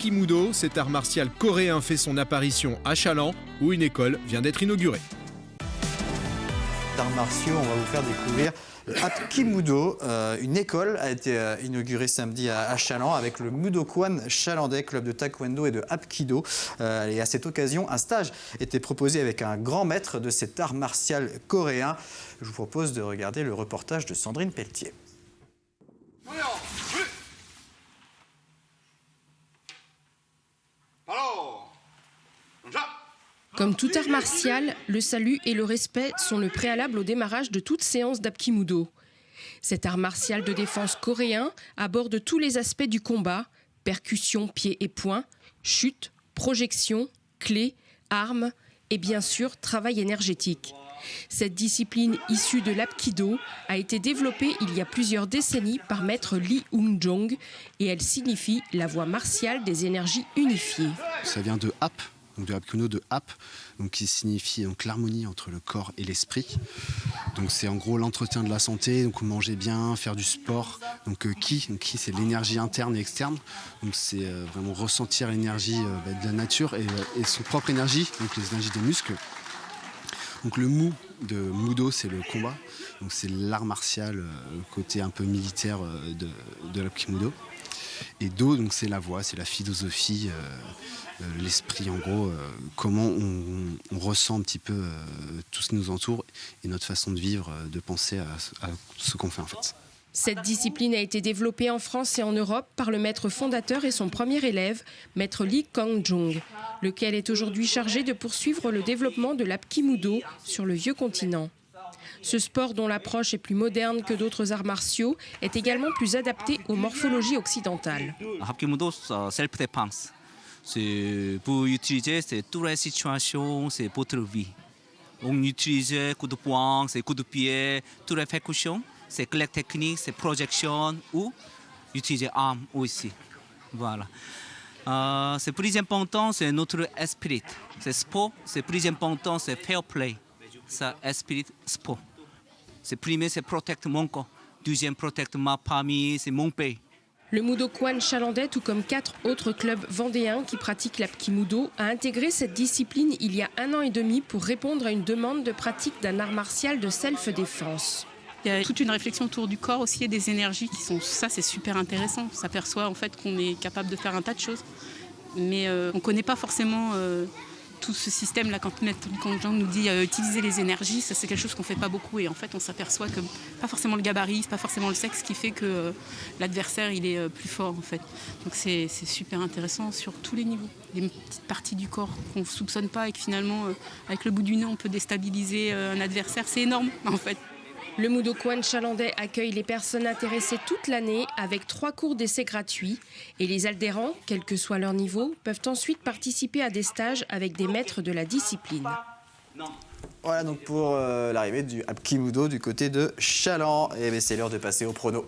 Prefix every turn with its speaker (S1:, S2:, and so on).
S1: Apkimudo, cet art martial coréen fait son apparition à Chaland, où une école vient d'être inaugurée.
S2: D'arts martiaux, on va vous faire découvrir Apkimudo. Une école a été inaugurée samedi à Chaland avec le Mudokwan chalandais, club de taekwondo et de Hapkido. Et à cette occasion, un stage était proposé avec un grand maître de cet art martial coréen. Je vous propose de regarder le reportage de Sandrine Pelletier.
S3: Comme tout art martial, le salut et le respect sont le préalable au démarrage de toute séance d'Apkimudo. Cet art martial de défense coréen aborde tous les aspects du combat, percussion, pieds et poings, chute, projection, clés, armes et bien sûr travail énergétique. Cette discipline issue de l'Apkido a été développée il y a plusieurs décennies par maître Lee Eung-jong et elle signifie la voie martiale des énergies unifiées.
S4: Ça vient de Hap. Donc de Apkimudo de Hap, donc qui signifie donc l'harmonie entre le corps et l'esprit. Donc c'est en gros l'entretien de la santé, donc manger bien, faire du sport. Donc ki c'est l'énergie interne et externe. Donc c'est vraiment ressentir l'énergie de la nature et son propre énergie, donc les énergies des muscles. Donc le mu de Mudo, c'est le combat. Donc c'est l'art martial, côté un peu militaire de l'Apkimudo. Et Do, donc c'est la voix, c'est la philosophie, l'esprit en gros, comment on ressent un petit peu tout ce qui nous entoure et notre façon de vivre, de penser à ce qu'on fait en fait.
S3: Cette discipline a été développée en France et en Europe par le maître fondateur et son premier élève, maître Lee Eung-jong, lequel est aujourd'hui chargé de poursuivre le développement de l'Apkimudo sur le vieux continent. Ce sport, dont l'approche est plus moderne que d'autres arts martiaux, est également plus adapté aux morphologies occidentales.
S5: Apkimudo, self-défense. C'est pour utiliser toutes les situations, c'est votre vie. On utilise coup de poing, c'est coup de pied, toutes les percussions, c'est clé technique, c'est projection ou utiliser arme aussi. Voilà. C'est plus important, c'est notre esprit. C'est sport, c'est plus important, c'est fair play. C'est esprit sport. C'est premier, c'est protecte mon corps. Deuxième, protecte ma famille, c'est mon pays.
S3: Le Mudokwan chalandais, tout comme 4 autres clubs vendéens qui pratiquent l'Apkimudo, a intégré cette discipline il y a 1 an et demi pour répondre à une demande de pratique d'un art martial de self-défense.
S6: Il y a toute une réflexion autour du corps aussi et des énergies qui sont... Ça, c'est super intéressant. On s'aperçoit en fait qu'on est capable de faire un tas de choses. Mais on ne connaît pas forcément tout ce système-là. Quand Jean nous dit utiliser les énergies, ça, c'est quelque chose qu'on ne fait pas beaucoup. Et en fait, on s'aperçoit que pas forcément le gabarit, pas forcément le sexe qui fait que l'adversaire il est plus fort en fait. Donc c'est super intéressant sur tous les niveaux. Des petites parties du corps qu'on ne soupçonne pas et que finalement, avec le bout du nez, on peut déstabiliser un adversaire. C'est énorme en fait.
S3: Le Mudokwan chalandais accueille les personnes intéressées toute l'année avec 3 cours d'essai gratuits. Et les adhérents, quel que soit leur niveau, peuvent ensuite participer à des stages avec des maîtres de la discipline.
S2: Voilà donc pour l'arrivée du Apkimudo du côté de Chaland. Et c'est l'heure de passer au prono.